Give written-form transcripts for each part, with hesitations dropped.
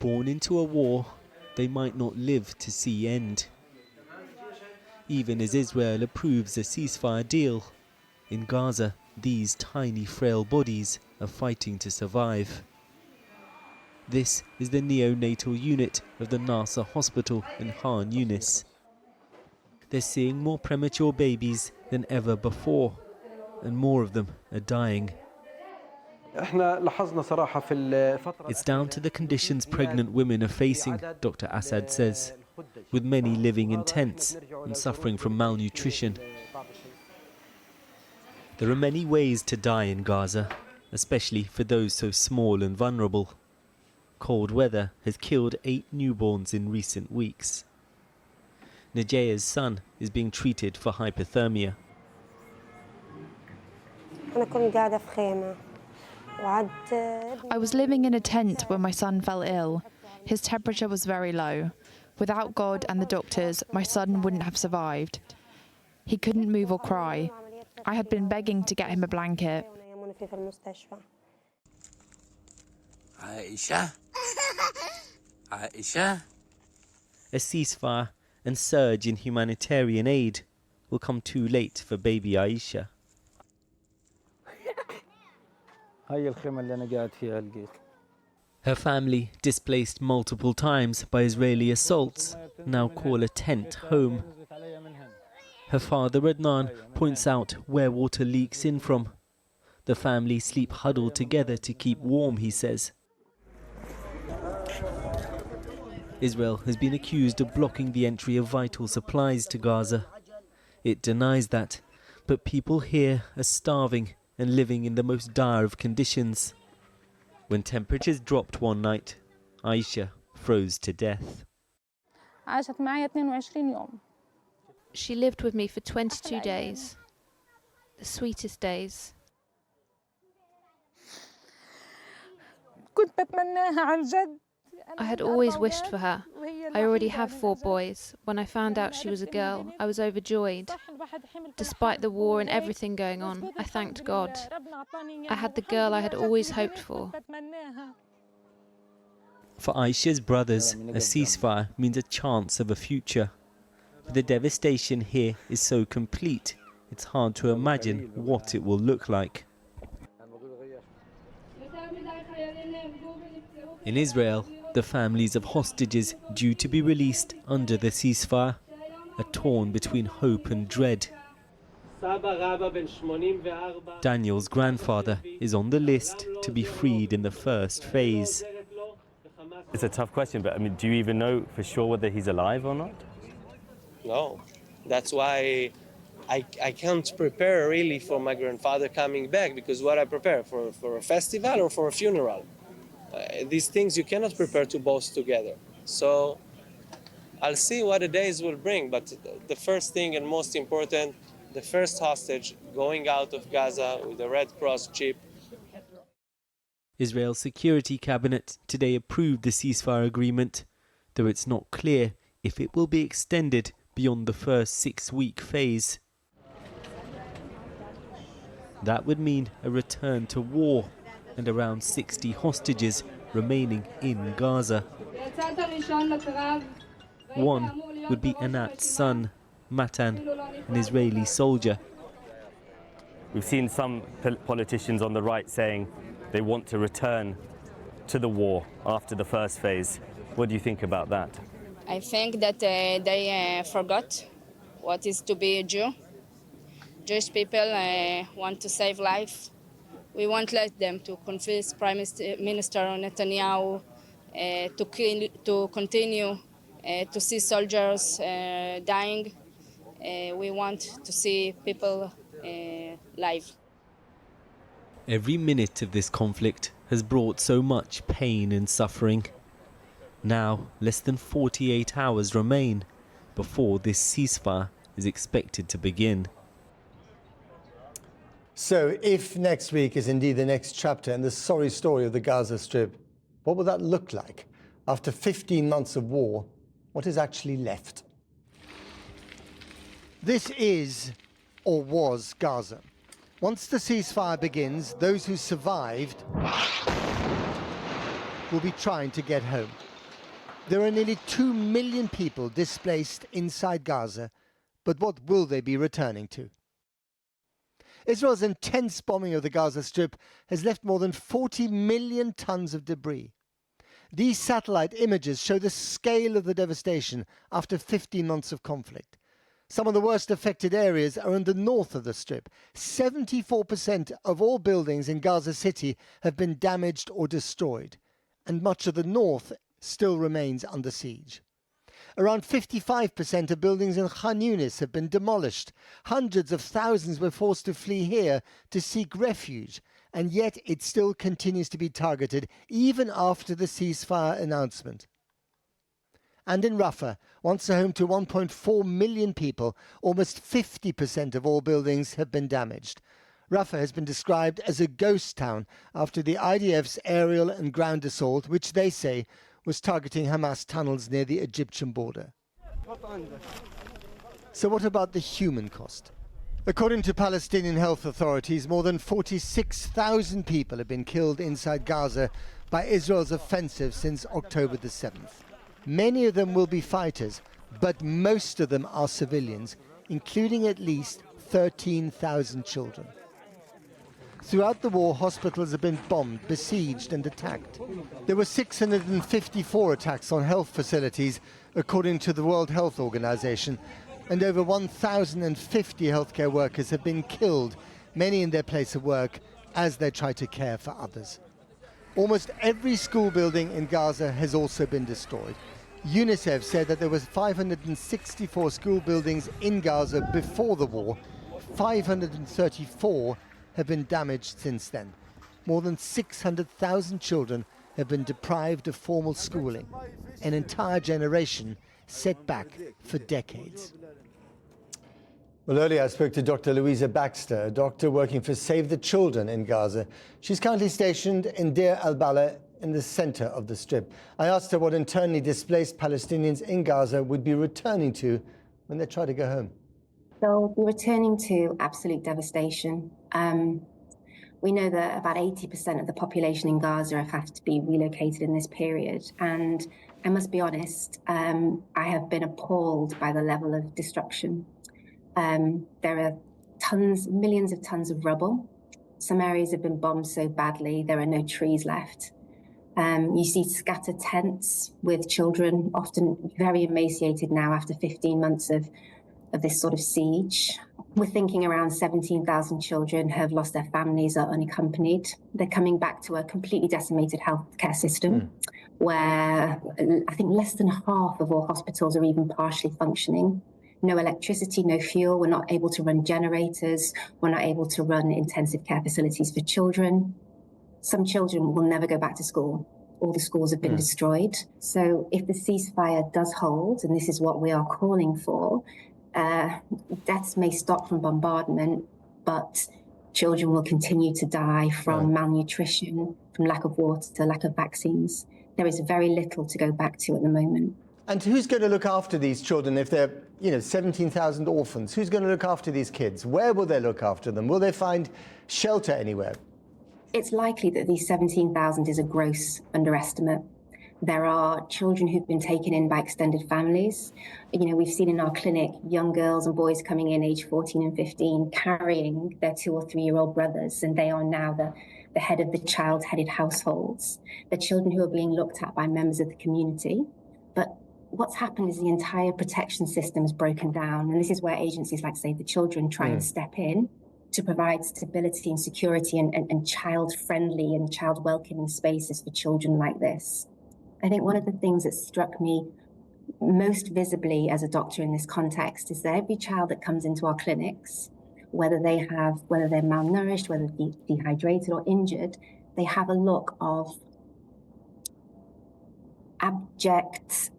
born into a war they might not live to see end. Even as Israel approves a ceasefire deal, in Gaza, these tiny, frail bodies are fighting to survive. This is the neonatal unit of the Nasser hospital in Khan Yunis. They're seeing more premature babies than ever before, and more of them are dying. It's down to the conditions pregnant women are facing, Dr. Assad says, with many living in tents and suffering from malnutrition. There are many ways to die in Gaza, especially for those so small and vulnerable. Cold weather has killed 8 newborns in recent weeks. Najaya's son is being treated for hypothermia. I was living in a tent when my son fell ill. His temperature was very low. Without God and the doctors, my son wouldn't have survived. He couldn't move or cry. I had been begging to get him a blanket. Aisha? Aisha? A ceasefire and surge in humanitarian aid will come too late for baby Aisha. Her family, displaced multiple times by Israeli assaults, now call a tent home. Her father, Adnan, points out where water leaks in from. The family sleep huddled together to keep warm, he says. Israel has been accused of blocking the entry of vital supplies to Gaza. It denies that, but people here are starving and living in the most dire of conditions. When temperatures dropped one night, Aisha froze to death. She lived with me for 22 days, the sweetest days. I had always wished for her. I already have 4 boys. When I found out she was a girl, I was overjoyed. Despite the war and everything going on, I thanked God. I had the girl I had always hoped for. For Aisha's brothers, a ceasefire means a chance of a future. But the devastation here is so complete, it's hard to imagine what it will look like. In Israel, the families of hostages due to be released under the ceasefire are torn between hope and dread. Daniel's grandfather is on the list to be freed in the first phase. It's a tough question, but I mean, do you even know for sure whether he's alive or not? No, that's why I can't prepare really for my grandfather coming back, because what I prepare for a festival or for a funeral. These things you cannot prepare to both together. So I'll see what the days will bring, but the first thing and most important, the first hostage going out of Gaza with the Red Cross chip. Israel's Security Cabinet today approved the ceasefire agreement, though it's not clear if it will be extended beyond the first 6-week phase. That would mean a return to war and around 60 hostages remaining in Gaza. One would be Anat's son, Matan, an Israeli soldier. We've seen some politicians on the right saying they want to return to the war after the first phase. What do you think about that? I think that they forgot what is to be a Jew. Jewish people want to save life. We won't let them to convince Prime Minister Netanyahu to continue to see soldiers dying. We want to see people live. Every minute of this conflict has brought so much pain and suffering. Now, less than 48 hours remain before this ceasefire is expected to begin. So, if next week is indeed the next chapter in the sorry story of the Gaza Strip, what will that look like? After 15 months of war, what is actually left? This is, or was, Gaza. Once the ceasefire begins, those who survived will be trying to get home. There are nearly 2 million people displaced inside Gaza, but what will they be returning to? Israel's intense bombing of the Gaza Strip has left more than 40 million tons of debris. These satellite images show the scale of the devastation after 15 months of conflict. Some of the worst affected areas are in the north of the Strip. 74% of all buildings in Gaza City have been damaged or destroyed, and much of the north still remains under siege. Around 55% of buildings in Khan Yunis have been demolished. Hundreds of thousands were forced to flee here to seek refuge, and yet it still continues to be targeted even after the ceasefire announcement. And in Rafah, once a home to 1.4 million people, almost 50% of all buildings have been damaged. Rafah has been described as a ghost town after the IDF's aerial and ground assault, which they say was targeting Hamas tunnels near the Egyptian border. So what about the human cost? According to Palestinian health authorities, more than 46,000 people have been killed inside Gaza by Israel's offensive since October the 7th. Many of them will be fighters, but most of them are civilians, including at least 13,000 children. Throughout the war, hospitals have been bombed, besieged and attacked. There were 654 attacks on health facilities, according to the World Health Organization, and over 1,050 healthcare workers have been killed, many in their place of work, as they try to care for others. Almost every school building in Gaza has also been destroyed. UNICEF said that there were 564 school buildings in Gaza before the war. 534 have been damaged since then. More than 600,000 children have been deprived of formal schooling. An entire generation set back for decades. Well, earlier I spoke to Dr. Louisa Baxter, a doctor working for Save the Children in Gaza. She's currently stationed in Deir al-Balah in the center of the Strip. I asked her what internally displaced Palestinians in Gaza would be returning to when they try to go home. They'll be returning to absolute devastation. We know that about 80% of the population in Gaza have had to be relocated in this period. And I must be honest, I have been appalled by the level of destruction. There are millions of tons of rubble. Some areas have been bombed so badly, there are no trees left. You see scattered tents with children, often very emaciated now after 15 months of this sort of siege. We're thinking around 17,000 children have lost their families, are unaccompanied. They're coming back to a completely decimated healthcare system where I think less than half of all hospitals are even partially functioning. No electricity, no fuel. We're not able to run generators. We're not able to run intensive care facilities for children. Some children will never go back to school. All the schools have been destroyed. So if the ceasefire does hold, and this is what we are calling for, deaths may stop from bombardment, but children will continue to die from malnutrition, from lack of water, lack of vaccines. There is very little to go back to at the moment. And who's going to look after these children if they're, 17,000 orphans? Who's going to look after these kids? Where will they look after them? Will they find shelter anywhere? It's likely that these 17,000 is a gross underestimate. There are children who've been taken in by extended families. We've seen in our clinic young girls and boys coming in aged 14 and 15 carrying their 2 or 3-year-old brothers, and they are now the head of the child-headed households. They're children who are being looked at by members of the community. But what's happened is the entire protection system is broken down, and this is where agencies like Save the Children try and step in to provide stability and security and child-friendly and child-welcoming spaces for children like this. I think one of the things that struck me most visibly as a doctor in this context is that every child that comes into our clinics, whether they're malnourished, whether they're dehydrated or injured, they have a look of abject,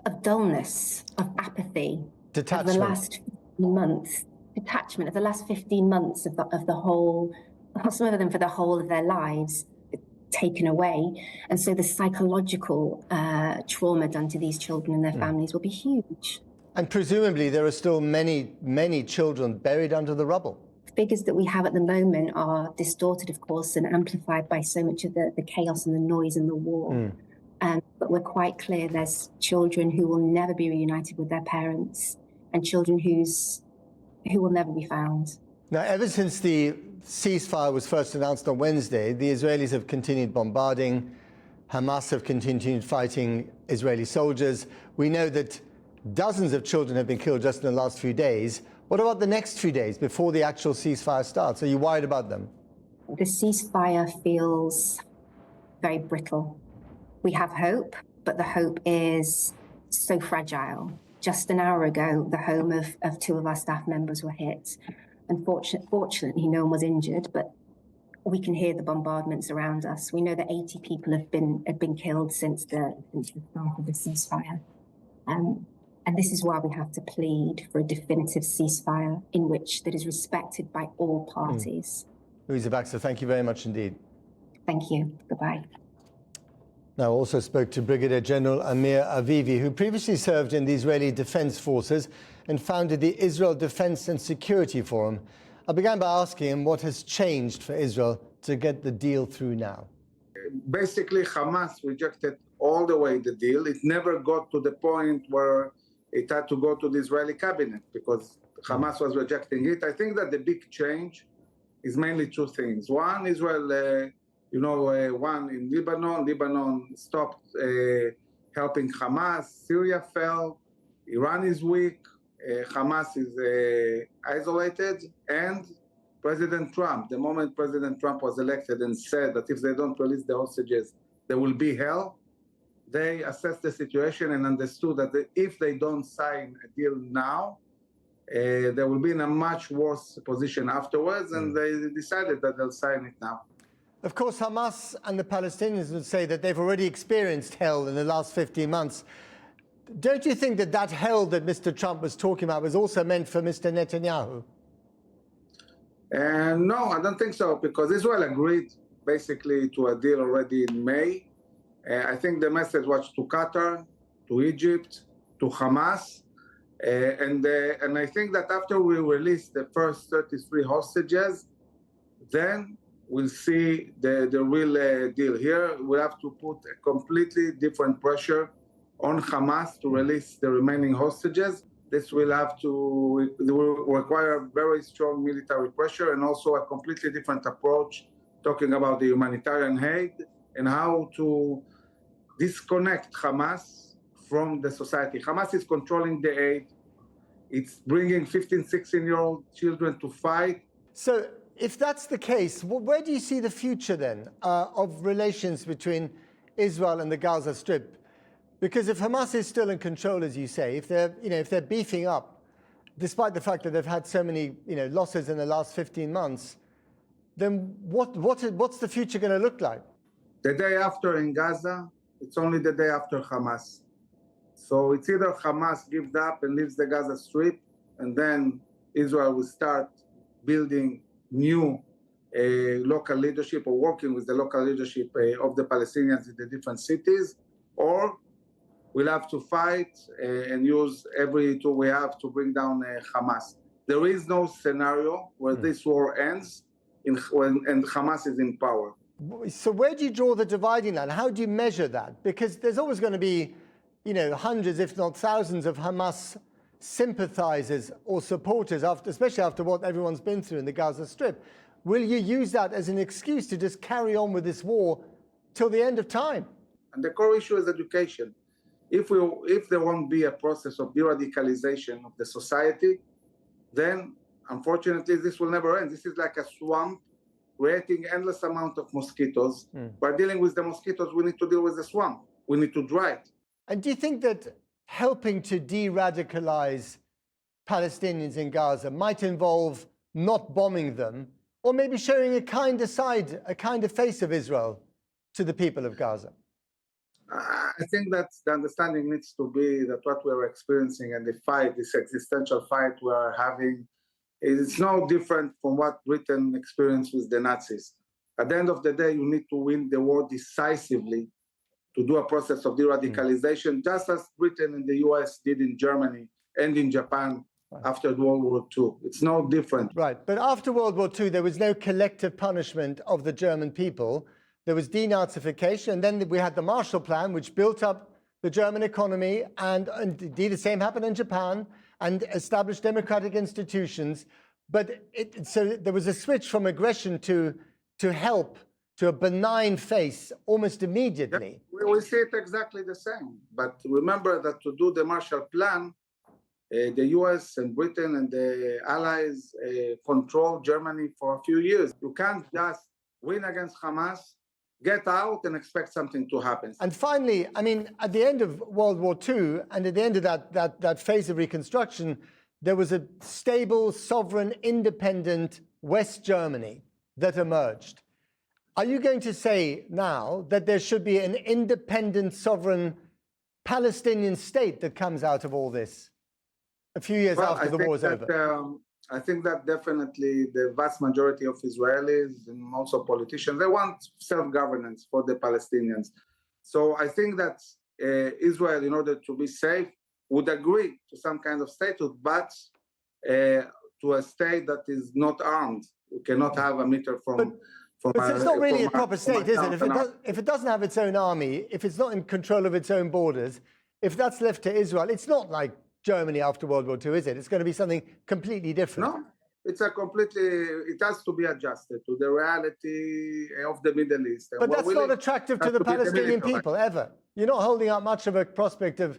of dullness, of apathy. Detachment. Of the last 15 months. Detachment of the last 15 months of the whole, some of them for the whole of their lives, taken away. And so the psychological trauma done to these children and their families will be huge. And presumably there are still many, many children buried under the rubble. Figures that we have at the moment are distorted, of course, and amplified by so much of the chaos and the noise and the war. But we're quite clear there's children who will never be reunited with their parents and children who will never be found. Now, ever since the ceasefire was first announced on Wednesday, the Israelis have continued bombarding. Hamas have continued fighting Israeli soldiers. We know that dozens of children have been killed just in the last few days. What about the next few days before the actual ceasefire starts? Are you worried about them? The ceasefire feels very brittle. We have hope, but the hope is so fragile. Just an hour ago, the home of two of our staff members were hit. Fortunately, no one was injured, but we can hear the bombardments around us. We know that 80 people have been killed since the start of the ceasefire. And this is why we have to plead for a definitive ceasefire in which that is respected by all parties. Louisa Baxter, thank you very much indeed. Thank you. Goodbye. Now, also spoke to Brigadier General Amir Avivi, who previously served in the Israeli Defense Forces and founded the Israel Defense and Security Forum. I began by asking him what has changed for Israel to get the deal through now. Basically, Hamas rejected all the way the deal. It never got to the point where it had to go to the Israeli cabinet because Hamas was rejecting it. I think that the big change is mainly two things. One, Israel, one in Lebanon. Lebanon stopped helping Hamas. Syria fell. Iran is weak. Hamas is isolated. And President Trump, the moment President Trump was elected and said that if they don't release the hostages, there will be hell, they assessed the situation and understood that if they don't sign a deal now, they will be in a much worse position afterwards, and they decided that they'll sign it now. Of course, Hamas and the Palestinians would say that they've already experienced hell in the last 15 months. Don't you think that that hell that Mr. Trump was talking about was also meant for Mr. Netanyahu? No, I don't think so, because Israel agreed basically to a deal already in May. I think the message was to Qatar, to Egypt, to Hamas. And I think that after we release the first 33 hostages, then we'll see the real deal. Here, we have to put a completely different pressure on Hamas to release the remaining hostages. This will require very strong military pressure and also a completely different approach, talking about the humanitarian aid and how to disconnect Hamas from the society. Hamas is controlling the aid. It's bringing 15, 16-year-old children to fight. So if that's the case, where do you see the future then of relations between Israel and the Gaza Strip? Because if Hamas is still in control, as you say, if they're beefing up, despite the fact that they've had so many losses in the last 15 months, then what's the future going to look like? The day after in Gaza, it's only the day after Hamas. So it's either Hamas gives up and leaves the Gaza Strip, and then Israel will start building new local leadership or working with the local leadership of the Palestinians in the different cities, or we'll have to fight and use every tool we have to bring down Hamas. There is no scenario where this war ends and Hamas is in power. So where do you draw the dividing line? How do you measure that? Because there's always going to be, hundreds, if not thousands, of Hamas sympathizers or supporters, especially after what everyone's been through in the Gaza Strip. Will you use that as an excuse to just carry on with this war till the end of time? And the core issue is education. If there won't be a process of de-radicalization of the society, then unfortunately this will never end. This is like a swamp creating endless amount of mosquitoes. By dealing with the mosquitoes, we need to deal with the swamp. We need to dry it. And do you think that helping to de-radicalize Palestinians in Gaza might involve not bombing them, or maybe showing a kinder side, a kinder face of Israel to the people of Gaza? I think that the understanding needs to be that what we're experiencing and the fight, this existential fight we're having, is no different from what Britain experienced with the Nazis. At the end of the day, you need to win the war decisively to do a process of de-radicalization, just as Britain and the US did in Germany and in Japan after World War II. It's no different. Right, but after World War II, there was no collective punishment of the German people. there was denazification, and then we had the Marshall Plan, which built up the German economy, and indeed the same happened in Japan, and established democratic institutions. But so there was a switch from aggression to help, to a benign face almost immediately. Yeah, we see it exactly the same. But remember that to do the Marshall Plan, the US and Britain and the allies controlled Germany for a few years. You can't just win against Hamas, get out and expect something to happen. And finally, I mean, at the end of World War II and at the end of that phase of reconstruction, there was a stable, sovereign, independent West Germany that emerged. Are you going to say now that there should be an independent, sovereign Palestinian state that comes out of all this a few years after the war is over? I think that definitely the vast majority of Israelis and also politicians, they want self-governance for the Palestinians. So I think that Israel, in order to be safe, would agree to some kind of statehood, but to a state that is not armed. We cannot have a meter from... But it's not really a proper state, is it? If it doesn't have its own army, if it's not in control of its own borders, if that's left to Israel, it's not like Germany after World War II, is it? It's going to be something completely different. No, it's it has to be adjusted to the reality of the Middle East. But that's not attractive to the Palestinian people, ever. You're not holding out much of a prospect of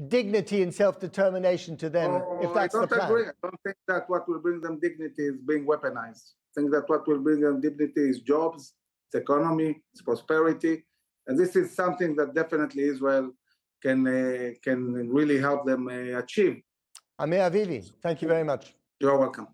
dignity and self-determination to them, if that's the plan. I don't agree. I don't think that what will bring them dignity is being weaponized. I think that what will bring them dignity is jobs, it's economy, it's prosperity. And this is something that definitely Israel can really help them achieve. Amir Avivi, thank you very much. You're welcome.